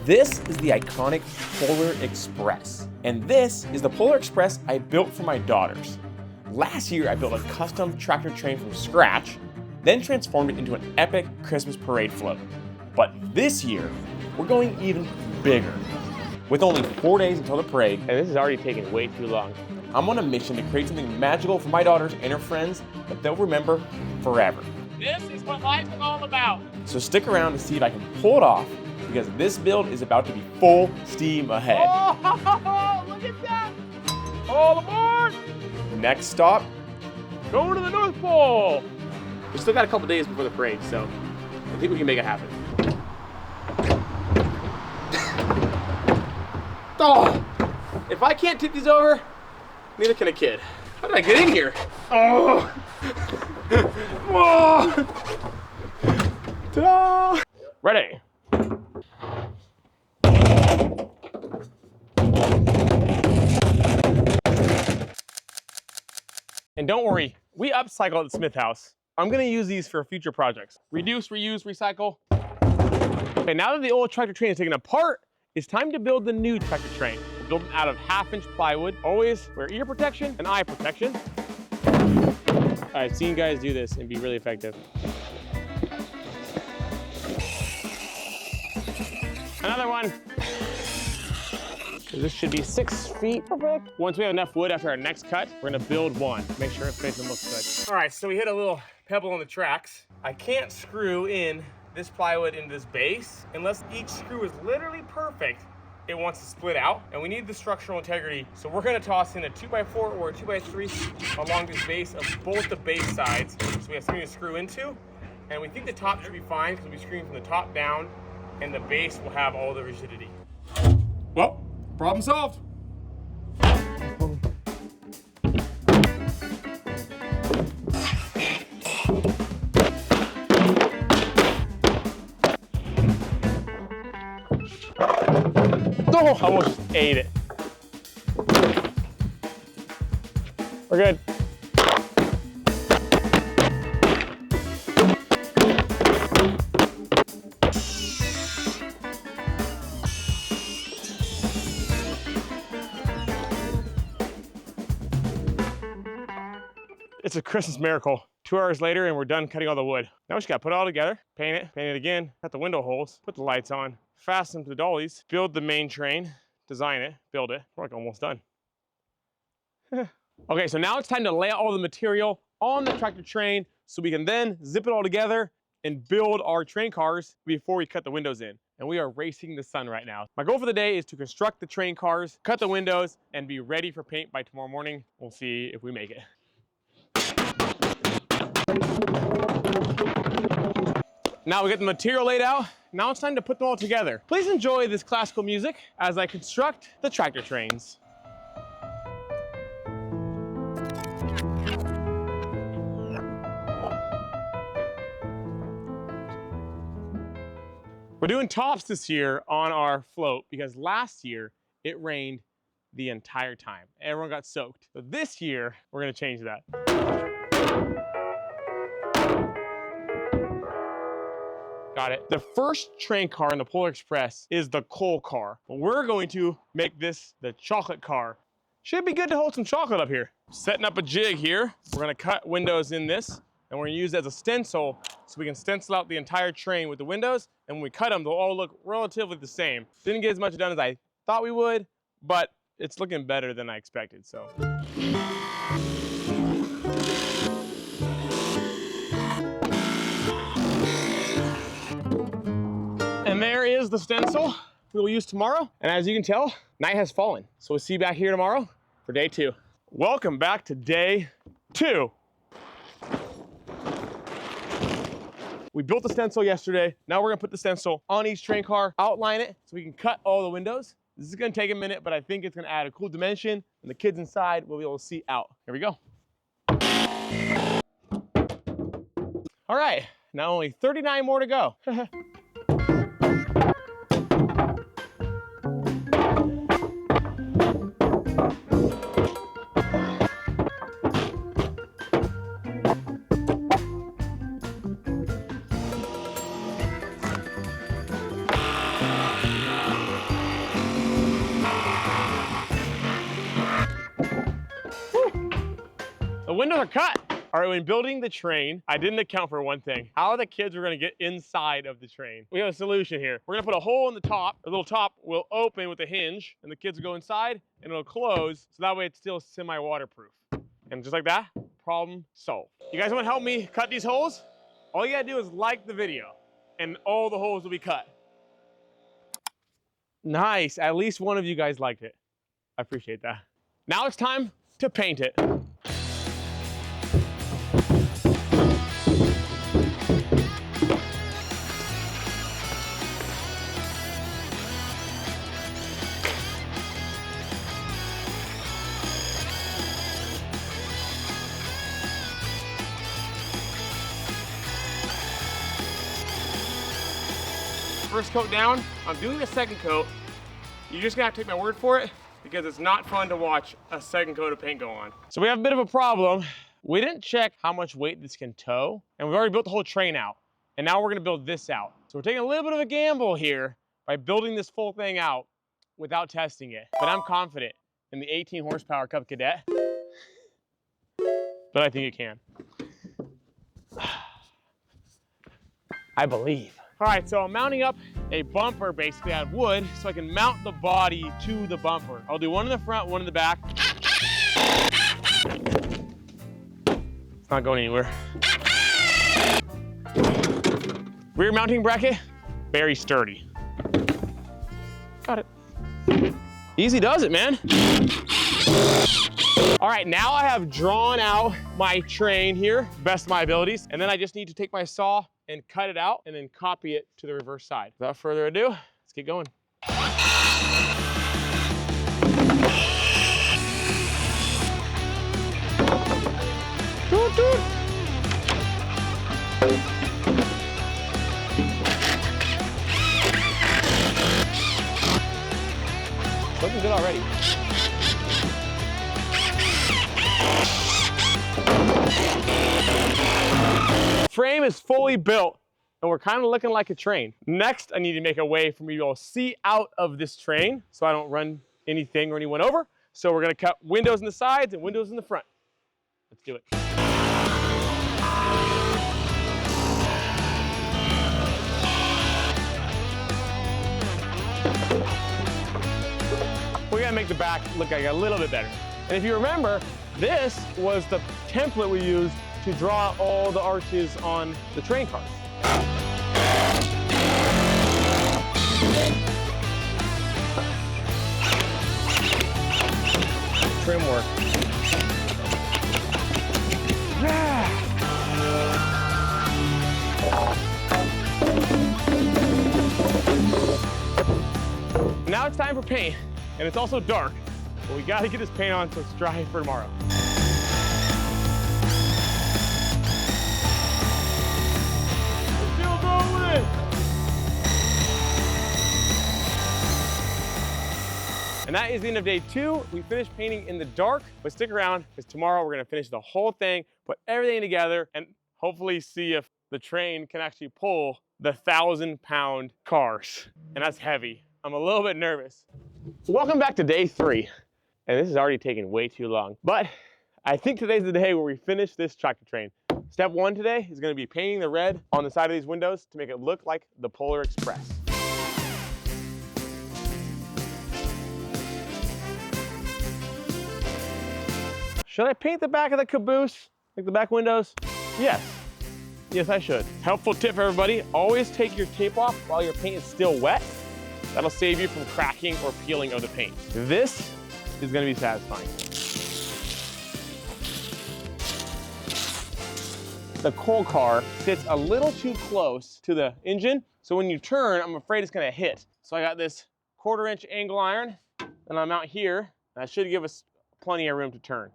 This is the iconic Polar Express. And this is the Polar Express I built for my daughters. Last year, I built a custom tractor train from scratch, then transformed it into an epic Christmas parade float. But this year, we're going even bigger. With only 4 days until the parade, and this is already taking way too long. I'm on a mission to create something magical for my daughters and her friends that they'll remember forever. This is what life is all about. So stick around to see if I can pull it off, because this build is about to be full steam ahead. Oh, look at that! All aboard! Next stop, going to the North Pole. We still got a couple days before the parade, so I think we can make it happen. Oh, if I can't tip these over, neither can a kid. How did I get in here? Oh! Whoa! Ta-da! Ready. And don't worry, we upcycle at the Smith House. I'm gonna use these for future projects. Reduce, reuse, recycle. Okay, now that the old tractor train is taken apart, it's time to build the new tractor train. We're building out of 1/2-inch plywood. Always wear ear protection and eye protection. I've seen guys do this and be really effective. Another one. This should be 6 feet. Perfect. Once we have enough wood after our next cut, we're gonna build one. Make sure it fits and looks good. All right, so we hit a little pebble on the tracks. I can't screw in this plywood into this base unless each screw is literally perfect. It wants to split out, and we need the structural integrity. So we're gonna toss in a 2x4 or a 2x3 along this base of both the base sides. So we have something to screw into, and we think the top should be fine because we'll be screwing from the top down, and the base will have all the rigidity. well, problem solved. Oh, I almost ate it. We're good. It's a Christmas miracle. 2 hours later and we're done cutting all the wood. Now we just gotta put it all together, paint it again, cut the window holes, put the lights on, fasten them to the dollies, build the main train, design it, build it. We're like almost done. Okay, so now it's time to lay out all the material on the tractor train so we can then zip it all together and build our train cars before we cut the windows in. And we are racing the sun right now. My goal for the day is to construct the train cars, cut the windows, and be ready for paint by tomorrow morning. We'll see if we make it. Now we get the material laid out. Now it's time to put them all together. Please enjoy this classical music as I construct the tractor trains. We're doing tops this year on our float because last year it rained the entire time. Everyone got soaked. But this year, we're gonna change that. Got it. The first train car in the Polar Express is the coal car. But we're going to make this the chocolate car. Should be good to hold some chocolate up here. Setting up a jig here. We're gonna cut windows in this, and we're gonna use it as a stencil so we can stencil out the entire train with the windows, and when we cut them, they'll all look relatively the same. Didn't get as much done as I thought we would, but it's looking better than I expected, so. And there is the stencil we will use tomorrow. And as you can tell, night has fallen. So we'll see you back here tomorrow for day 2. Welcome back to day 2. We built the stencil yesterday. Now we're gonna put the stencil on each train car, outline it so we can cut all the windows. This is gonna take a minute, but I think it's gonna add a cool dimension, and the kids inside will be able to see out. Here we go. All right, now only 39 more to go. windows are cut. All right, when building the train, I didn't account for one thing. How the kids were gonna get inside of the train. We have a solution here. We're gonna put a hole in the top. The little top will open with a hinge, and the kids will go inside, and it'll close, so that way it's still semi-waterproof. And just like that, problem solved. You guys wanna help me cut these holes? All you gotta do is like the video, and all the holes will be cut. Nice, at least one of you guys liked it. I appreciate that. Now it's time to paint it. First coat down, I'm doing the second coat. You're just gonna have to take my word for it because it's not fun to watch a second coat of paint go on. So we have a bit of a problem. We didn't check how much weight this can tow, and we've already built the whole train out. And now we're gonna build this out. So we're taking a little bit of a gamble here by building this full thing out without testing it. But I'm confident in the 18 horsepower Cub Cadet, but I think it can. I believe. All right, so I'm mounting up a bumper basically out of wood so I can mount the body to the bumper. I'll do one in the front, one in the back. It's not going anywhere. Rear mounting bracket, very sturdy. Got it. Easy does it, man. All right, now I have drawn out my train here, best of my abilities, and then I just need to take my saw and cut it out and then copy it to the reverse side. Without further ado, let's get going. Looking good already. Frame is fully built and we're kind of looking like a train. Next, I need to make a way for me to be able to see out of this train so I don't run anything or anyone over. So we're gonna cut windows in the sides and windows in the front. Let's do it. We gotta make the back look like a little bit better. And if you remember, this was the template we used to draw all the arches on the train cars. Trim work. Yeah. Now it's time for paint, and it's also dark, but we gotta get this paint on so it's dry for tomorrow. And that is the end of day 2. We finished painting in the dark, but stick around because tomorrow we're gonna finish the whole thing, put everything together, and hopefully see if the train can actually pull the 1,000-pound cars. And that's heavy. I'm a little bit nervous. So welcome back to day 3. And this is already taking way too long, but I think today's the day where we finish this tractor train. Step 1 today is gonna be painting the red on the side of these windows to make it look like the Polar Express. Should I paint the back of the caboose, like the back windows? Yes. Yes, I should. Helpful tip for everybody, always take your tape off while your paint is still wet. That'll save you from cracking or peeling of the paint. This is gonna be satisfying. The coal car sits a little too close to the engine, so when you turn, I'm afraid it's gonna hit. So I got this 1/4-inch angle iron, and I'm out here. That should give us plenty of room to turn.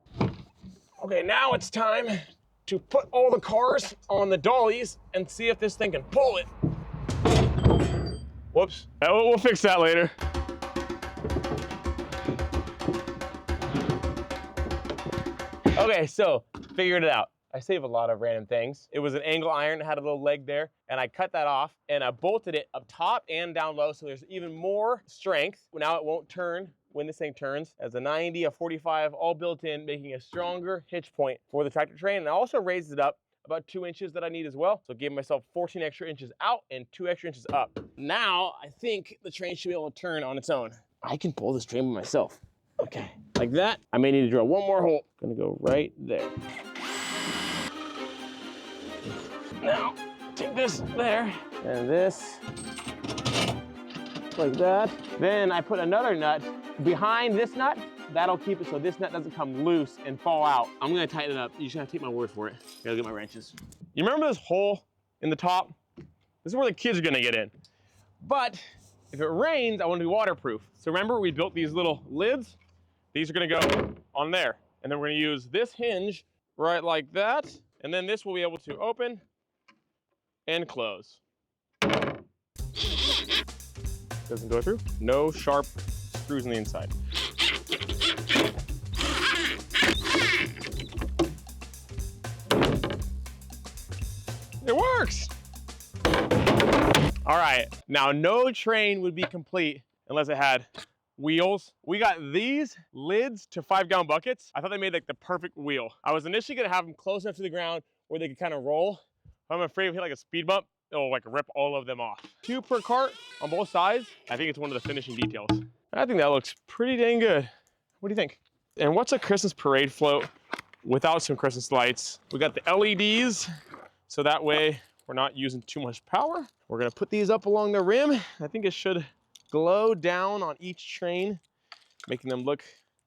Okay, now it's time to put all the cars on the dollies and see if this thing can pull it. Whoops, we'll fix that later. Okay, so figured it out. I save a lot of random things. It was an angle iron that had a little leg there, and I cut that off and I bolted it up top and down low so there's even more strength. Now it won't turn when this thing turns. As a 90, a 45, all built in, making a stronger hitch point for the tractor train. And I also raised it up about 2 inches that I need as well. So gave myself 14 extra inches out and 2 extra inches up. Now, I think the train should be able to turn on its own. I can pull this train by myself. Okay, like that. I may need to drill one more hole. Gonna go right there. Now, take this there, and this, like that. Then I put another nut behind this nut. That'll keep it so this nut doesn't come loose and fall out. I'm gonna tighten it up. You just gotta take my word for it. Gotta get my wrenches. You remember this hole in the top? This is where the kids are gonna get in. But if it rains, I wanna be waterproof. So remember, we built these little lids? These are gonna go on there. And then we're gonna use this hinge right like that. And then this will be able to open and close. Doesn't go through. No sharp screws on the inside. It works! All right, now no train would be complete unless it had wheels. We got these lids to 5-gallon buckets. I thought they made like the perfect wheel. I was initially gonna have them close enough to the ground where they could kind of roll. But I'm afraid if we hit like a speed bump, it'll like rip all of them off. 2 per cart on both sides. I think it's one of the finishing details. I think that looks pretty dang good. What do you think? And what's a Christmas parade float without some Christmas lights? We got the LEDs, so that way we're not using too much power. We're gonna put these up along the rim. I think it should glow down on each train, making them look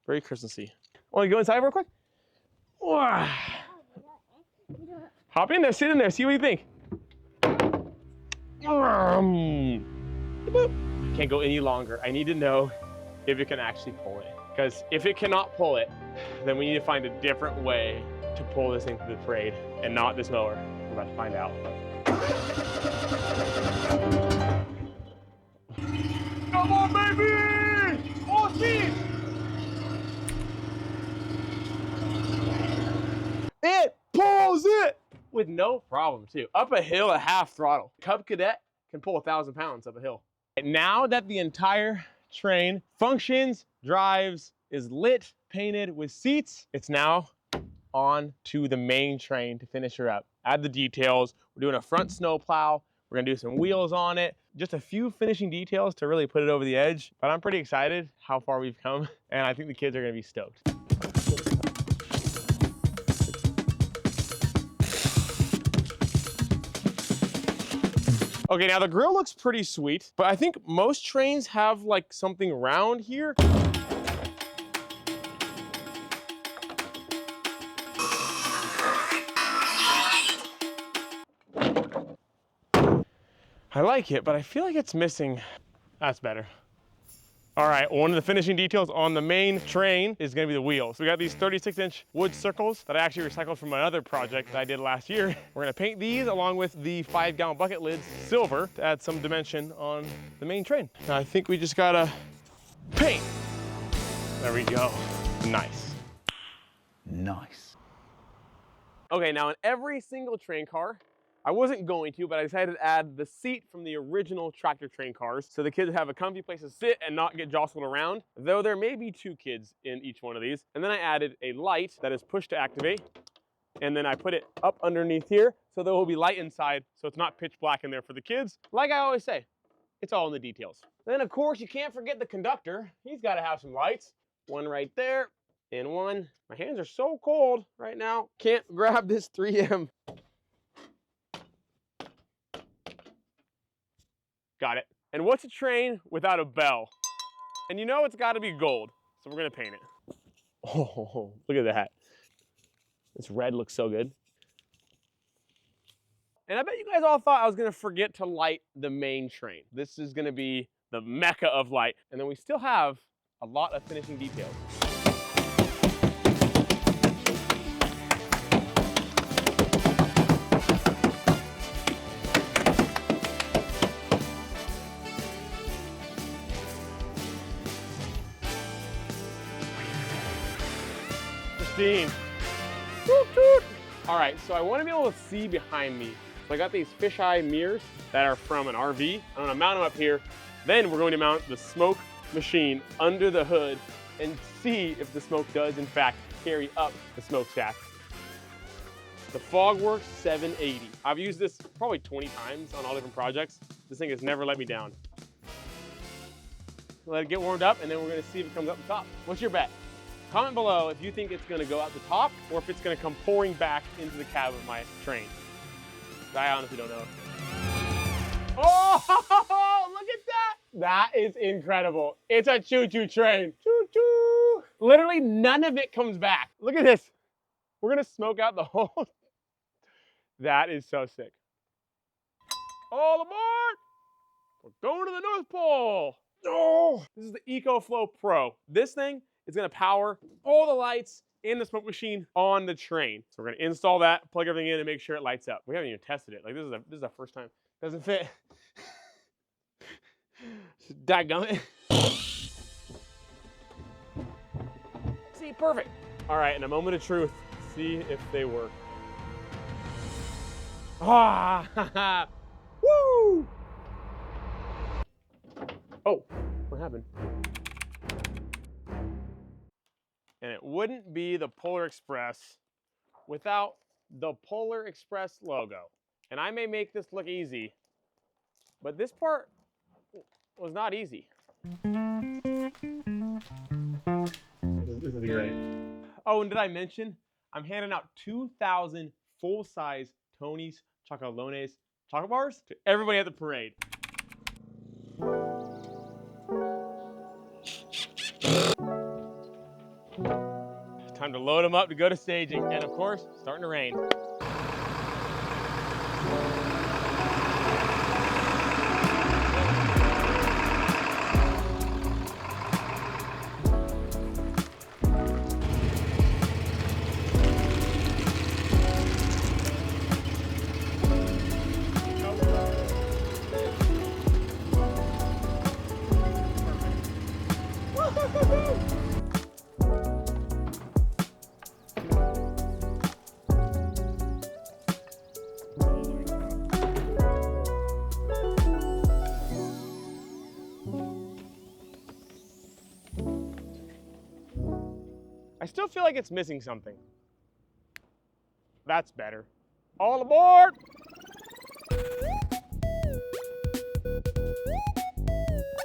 very Christmassy. Want to go inside real quick? Hop in there, sit in there, see what you think. Can't go any longer. I need to know if it can actually pull it. Because if it cannot pull it, then we need to find a different way to pull this thing through the parade and not this mower. We're about to find out. Come on, baby! Oh, geez! It pulls it! With no problem, too. Up a hill at half throttle. Cub Cadet can pull 1,000 pounds up a hill. Now that the entire train functions, drives, is lit, painted with seats, it's now on to the main train to finish her up. Add the details. We're doing a front snow plow. We're gonna do some wheels on it. Just a few finishing details to really put it over the edge. But I'm pretty excited how far we've come, and I think the kids are gonna be stoked. Okay, now the grill looks pretty sweet, but I think most trains have like something round here. I like it, but I feel like it's missing. That's better. All right, one of the finishing details on the main train is gonna be the wheels. We got these 36-inch wood circles that I actually recycled from another project that I did last year. We're gonna paint these along with the 5-gallon bucket lids silver to add some dimension on the main train. Now I think we just gotta paint. There we go. Nice. Nice. Okay, now in every single train car, I wasn't going to, but I decided to add the seat from the original tractor train cars so the kids have a comfy place to sit and not get jostled around, though there may be 2 kids in each one of these. And then I added a light that is push to activate, and then I put it up underneath here so there will be light inside so it's not pitch black in there for the kids. Like I always say, it's all in the details. Then of course you can't forget the conductor. He's got to have some lights. One right there and one. My hands are so cold right now. Can't grab this 3M. Got it. And what's a train without a bell? And you know it's got to be gold, so we're gonna paint it. Oh, look at that. This red looks so good. And I bet you guys all thought I was gonna forget to light the main train. This is gonna be the mecca of light. And then we still have a lot of finishing details. Toot, toot. All right, so I want to be able to see behind me. So I got these fisheye mirrors that are from an RV. I'm gonna mount them up here. Then we're going to mount the smoke machine under the hood and see if the smoke does in fact carry up the smokestack. The Fogworks 780. I've used this probably 20 times on all different projects. This thing has never let me down. Let it get warmed up and then we're gonna see if it comes up the top. What's your bet? Comment below if you think it's gonna go out the top or if it's gonna come pouring back into the cab of my train. I honestly don't know. Oh, look at that! That is incredible. It's a choo-choo train. Choo-choo! Literally none of it comes back. Look at this. We're gonna smoke out the whole. That is so sick. All aboard! We're going to the North Pole. Oh, this is the EcoFlow Pro. This thing is gonna power all the lights and the smoke machine on the train. So we're gonna install that, plug everything in, and make sure it lights up. We haven't even tested it. Like this is the first time. Doesn't fit. Dadgummit. See, perfect. All right, in a moment of truth, see if they work. Ah, woo! Oh, what happened? And it wouldn't be the Polar Express without the Polar Express logo. And I may make this look easy, but this part was not easy. This is great. Oh, and did I mention I'm handing out 2,000 full-size Tony's Chocolones chocolate bars to everybody at the parade. Time to load them up to go to staging. And of course, starting to rain. I still feel like it's missing something. That's better. All aboard!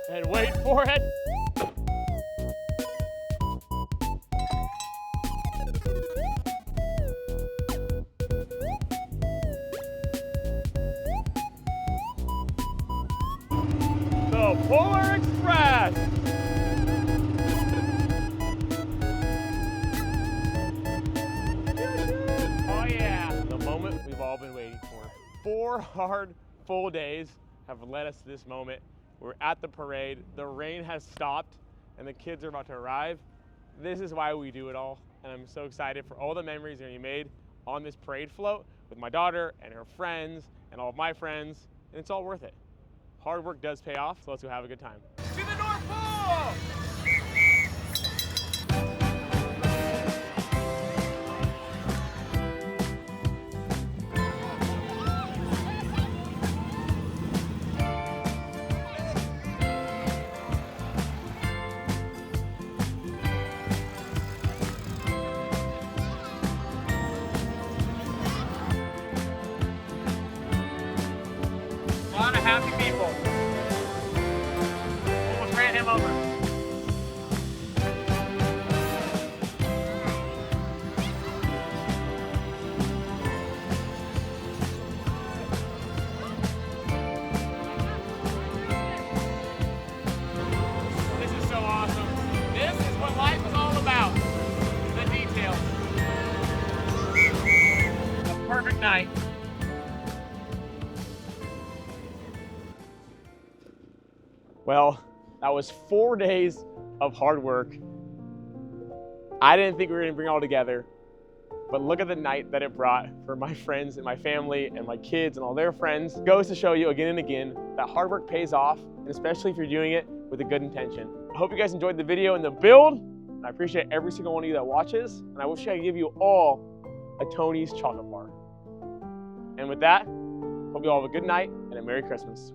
And wait for it. The Polar Express! Oh yeah, the moment we've all been waiting for. 4 hard, full days have led us to this moment. We're at the parade, the rain has stopped, and the kids are about to arrive. This is why we do it all, and I'm so excited for all the memories that are gonna be made on this parade float with my daughter and her friends and all of my friends, and it's all worth it. Hard work does pay off, so let's go have a good time. To the North Pole! A lot of happy people. Almost ran him over. This is so awesome. This is what life is all about. The details. A perfect night. Well, that was 4 days of hard work. I didn't think we were gonna bring it all together, but look at the night that it brought for my friends and my family and my kids and all their friends. It goes to show you again and again that hard work pays off, and especially if you're doing it with a good intention. I hope you guys enjoyed the video and the build. I appreciate every single one of you that watches, and I wish I could give you all a Tony's chocolate bar. And with that, hope you all have a good night and a Merry Christmas.